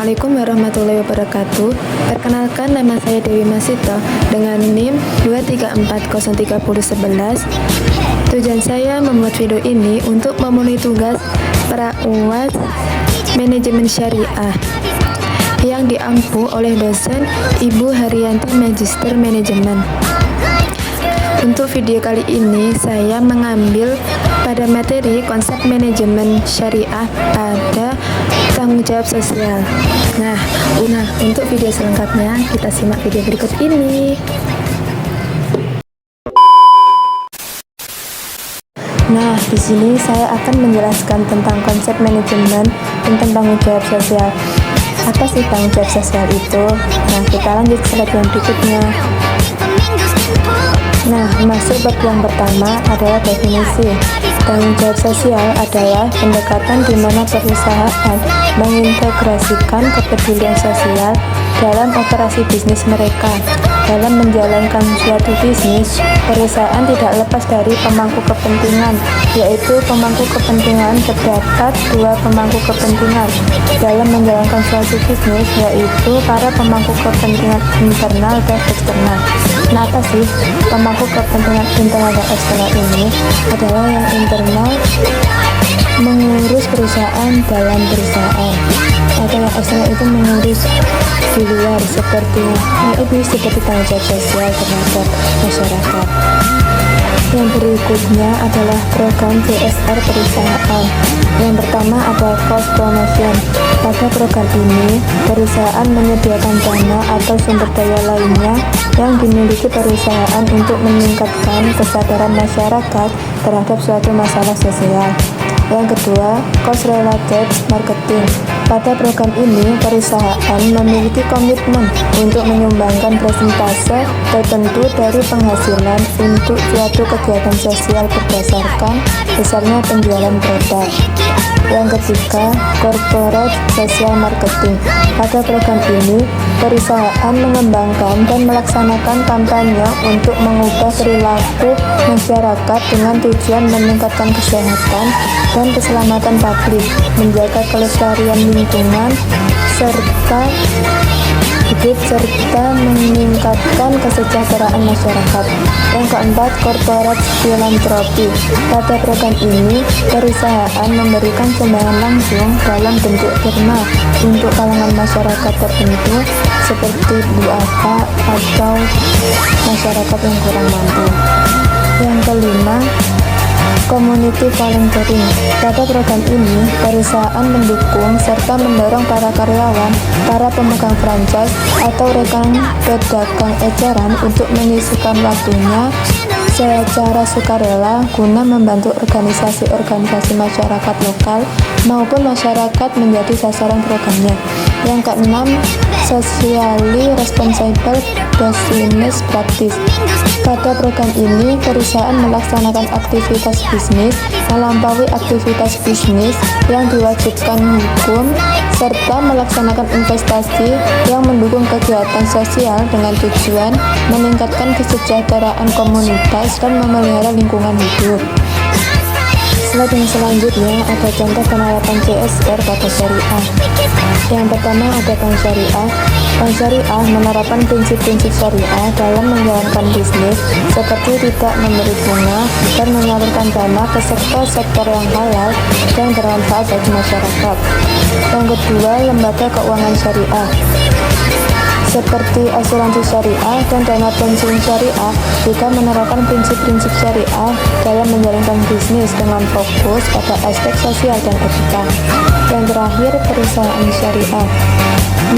Assalamualaikum warahmatullahi wabarakatuh. Perkenalkan, nama saya Dewi Masito dengan NIM 234031011. Tujuan saya membuat video ini untuk memenuhi tugas para UAS Manajemen Syariah yang diampu oleh dosen Ibu Haryanti Magister Manajemen. Untuk video kali ini saya mengambil pada materi konsep manajemen syariah pada tanggung jawab sosial. Nah, untuk video selengkapnya kita simak video berikut ini. Nah, di sini saya akan menjelaskan tentang konsep manajemen tentang tanggung jawab sosial. Apa sih tanggung jawab sosial itu? Nah, kita lanjut ke slide yang berikutnya. Nah, masuk bab yang pertama adalah definisi. Tanggung jawab sosial adalah pendekatan di mana perusahaan mengintegrasikan kepedulian sosial dalam operasi bisnis mereka. Dalam menjalankan suatu bisnis, perusahaan tidak lepas dari pemangku kepentingan, yaitu pemangku kepentingan terdapat dua pemangku kepentingan dalam menjalankan suatu bisnis, yaitu para pemangku kepentingan internal dan eksternal. Nah, apa sih pemangku kepentingan internal dan eksternal ini? Adalah yang internal mengurus perusahaan dalam perusahaan, atau yang eksternal itu mengurus di luar seperti tanggung jawab sosial terhadap masyarakat. Yang berikutnya adalah program CSR perusahaan. Yang pertama ada cost promotion. Pada program ini, perusahaan menyediakan dana atau sumber daya lainnya yang dimiliki perusahaan untuk meningkatkan kesadaran masyarakat terhadap suatu masalah sosial. Yang kedua, cost related marketing. Pada program ini, perusahaan memiliki komitmen untuk menyumbangkan persentase tertentu dari penghasilan untuk suatu kegiatan sosial berdasarkan besarnya penjualan produk. Yang ketiga, corporate social marketing. Pada program ini, perusahaan mengembangkan dan melaksanakan kampanye untuk mengubah perilaku masyarakat dengan tujuan meningkatkan kesehatan dan keselamatan publik, menjaga kelestarian lingkungan, serta meningkatkan kesejahteraan masyarakat. Yang keempat, corporate philanthropy. Pada program ini, perusahaan memberikan sumbangan langsung dalam bentuk derma untuk kalangan masyarakat tertentu seperti duafa atau masyarakat yang kurang mampu. Yang kelima, community volunteering. Pada program ini, perusahaan mendukung serta mendorong para karyawan, para pemegang franchise, atau rekan pedagang eceran untuk menyisihkan waktunya secara sukarela guna membantu organisasi-organisasi masyarakat lokal maupun masyarakat menjadi sasaran programnya. Yang keenam, socially responsible business practice. Pada program ini, perusahaan melaksanakan aktivitas bisnis melampaui aktivitas bisnis yang diwajibkan hukum, serta melaksanakan investasi yang mendukung kegiatan sosial dengan tujuan meningkatkan kesejahteraan komunitas dan memelihara lingkungan hidup. Slide yang selanjutnya ada contoh penerapan CSR pada syariah. Yang pertama ada bank syariah. Bank syariah menerapkan prinsip-prinsip syariah dalam menjalankan bisnis seperti tidak memberi bunga dan menyalurkan dana ke sektor-sektor yang halal dan bermanfaat bagi masyarakat. Yang kedua, lembaga keuangan syariah seperti asuransi syariah dan dana pensiun syariah juga menerapkan prinsip-prinsip syariah dalam menjalankan bisnis dengan fokus pada aspek sosial dan etika. Yang terakhir, perusahaan syariah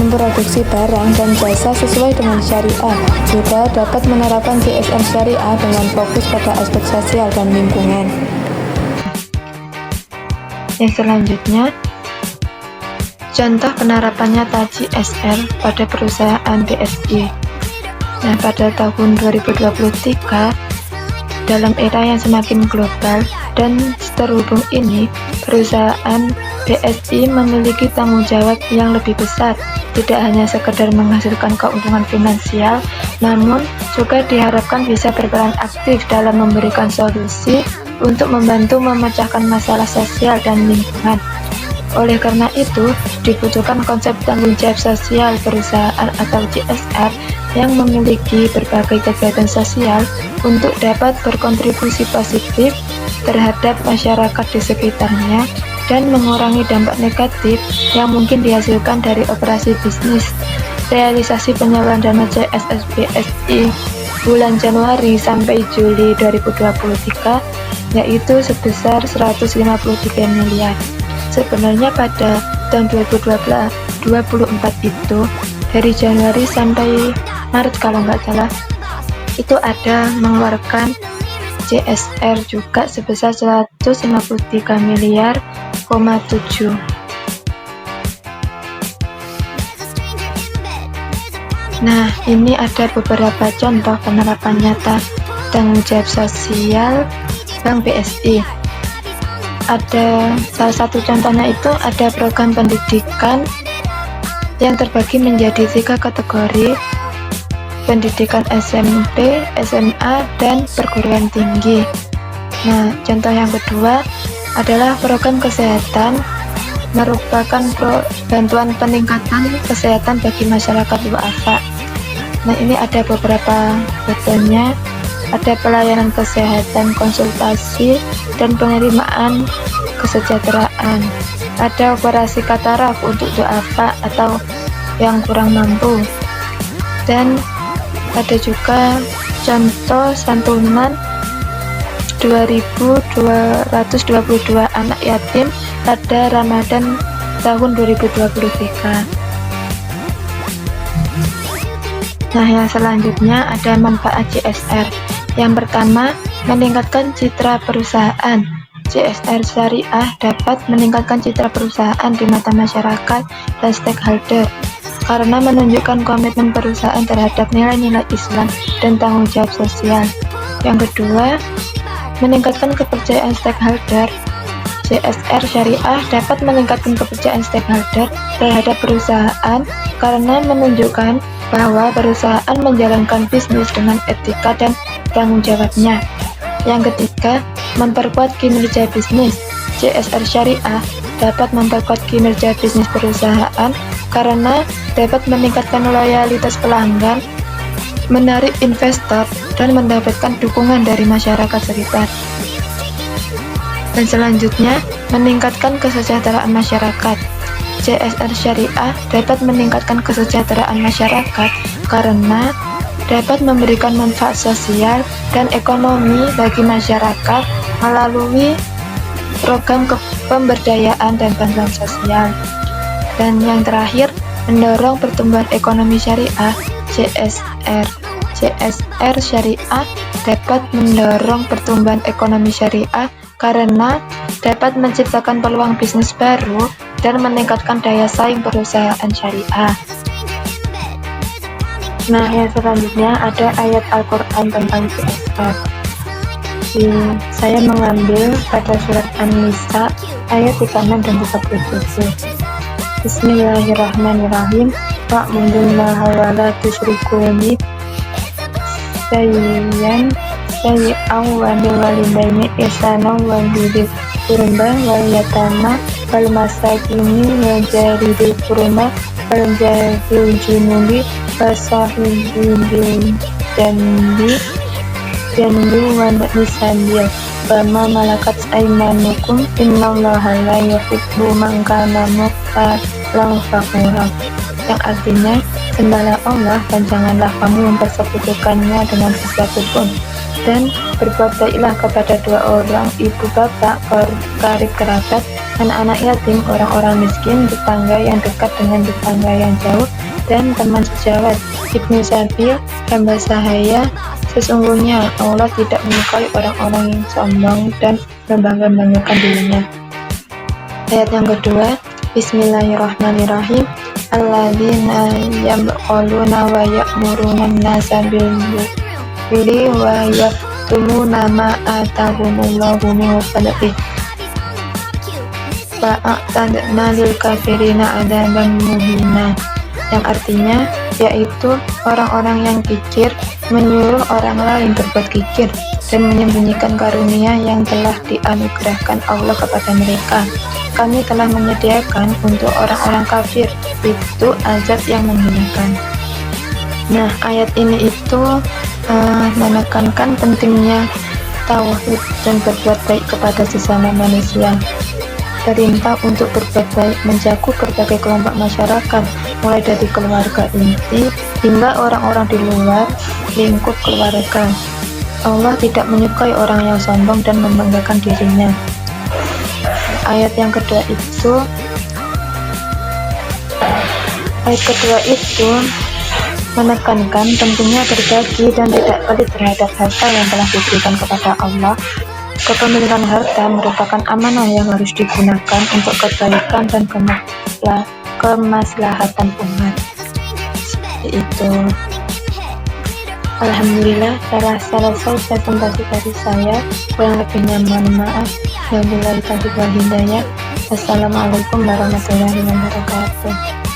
memproduksi barang dan jasa sesuai dengan syariah juga dapat menerapkan CSR syariah dengan fokus pada aspek sosial dan lingkungan. Yang selanjutnya, contoh penerapannya CSR pada perusahaan BSI. Nah, pada tahun 2023, dalam era yang semakin global dan terhubung ini, perusahaan BSI memiliki tanggung jawab yang lebih besar, tidak hanya sekedar menghasilkan keuntungan finansial, namun juga diharapkan bisa berperan aktif dalam memberikan solusi untuk membantu memecahkan masalah sosial dan lingkungan. Oleh karena itu, dibutuhkan konsep tanggung jawab sosial perusahaan atau CSR yang memiliki berbagai kegiatan sosial untuk dapat berkontribusi positif terhadap masyarakat di sekitarnya dan mengurangi dampak negatif yang mungkin dihasilkan dari operasi bisnis. Realisasi penyaluran dana CSR BSI bulan Januari sampai Juli 2023 yaitu sebesar 153 miliar. Sebenarnya pada tahun 2024 itu dari Januari sampai Maret kalau nggak salah itu ada mengeluarkan CSR juga sebesar 153 miliar,7. Nah, ini ada beberapa contoh penerapan nyata tanggung jawab sosial Bank BSI. Ada salah satu contohnya itu ada program pendidikan yang terbagi menjadi 3 kategori: pendidikan SMP, SMA, dan perguruan tinggi. Nah, contoh yang kedua adalah program kesehatan, merupakan bantuan peningkatan kesehatan bagi masyarakat duafa. Nah, ini ada beberapa betulnya. Ada pelayanan kesehatan, konsultasi, dan penerimaan kesejahteraan. Ada operasi katarak untuk duafa atau yang kurang mampu. Dan ada juga contoh santunan 2.222 anak yatim pada Ramadan tahun 2023. Nah, yang selanjutnya ada manfaat CSR. Yang pertama, meningkatkan citra perusahaan. CSR syariah dapat meningkatkan citra perusahaan di mata masyarakat dan stakeholder karena menunjukkan komitmen perusahaan terhadap nilai-nilai Islam dan tanggung jawab sosial. Yang kedua, meningkatkan kepercayaan stakeholder. CSR syariah dapat meningkatkan kepercayaan stakeholder terhadap perusahaan karena menunjukkan bahwa perusahaan menjalankan bisnis dengan etika dan tanggung jawabnya. Yang ketiga, memperkuat kinerja bisnis. CSR syariah dapat memperkuat kinerja bisnis perusahaan karena dapat meningkatkan loyalitas pelanggan, menarik investor, dan mendapatkan dukungan dari masyarakat sekitar. Dan selanjutnya, meningkatkan kesejahteraan masyarakat. CSR syariah dapat meningkatkan kesejahteraan masyarakat karena dapat memberikan manfaat sosial dan ekonomi bagi masyarakat melalui program pemberdayaan dan bantuan sosial. Dan yang terakhir, mendorong pertumbuhan ekonomi syariah. CSR syariah dapat mendorong pertumbuhan ekonomi syariah karena dapat menciptakan peluang bisnis baru dan meningkatkan daya saing perusahaan syariah. Nah, yang selanjutnya ada ayat Al-Quran tentang CSR. Saya mengambil pada surat An-Nisa ayat 36 dan 37. Bismillahirrahmanirrahim. Wa'budullaha wa la tusyriku bihi syai'an wa bil walidaini ihsanan wa dzil qurba wal yatama wal masakini wal jari dzil qurba wal jari junubi wasahibil janbi wa nisabil wa ma malakat aymanukum innallaha la yuhibbu man kana mukhtalan fakhura. Yang artinya, sembahlah Allah dan janganlah kamu mempersekutukannya dengan sesuatu pun, dan berbuat baiklah kepada dua orang ibu bapak, karib kerabat, anak-anak yatim, orang-orang miskin, tetangga yang dekat dengan tetangga yang jauh, dan teman sejawat. Ibnu Sabil, hamba sahaya, sesungguhnya Allah tidak menyukai orang-orang yang sombong dan membangga-banggakan dirinya. Ayat yang kedua, Bismillahirrahmanirrahim. Alladzina yabkhuluna wa ya'muruna an-nasa bil-birri wa yaktumuna ma atahumullahu min fadlihi fa a'tadna lil kafirina adzaban muhina. Yang artinya, yaitu orang-orang yang kikir menyuruh orang lain berbuat kikir dan menyembunyikan karunia yang telah dianugerahkan Allah kepada mereka. Kami telah menyediakan untuk orang-orang kafir itu azab yang menghinakan. Nah, ayat ini itu menekankan pentingnya tauhid dan berbuat baik kepada sesama manusia. Perintah untuk berbuat baik mencakup berbagai kelompok masyarakat, mulai dari keluarga inti hingga orang-orang di luar lingkup keluarga. Allah tidak menyukai orang yang sombong dan membanggakan dirinya. Ayat kedua itu menekankan pentingnya berbagi dan tidak pelit terhadap harta yang telah diberikan kepada Allah. Kepemilikan harta merupakan amanah yang harus digunakan untuk kebaikan dan kemaslahatan umat. Seperti itu. Alhamdulillah telah selesai presentasi dari saya. Kurang lebihnya mohon maaf. Wabillahi taufiq wal hidayah. Wassalamualaikum warahmatullahi wabarakatuh.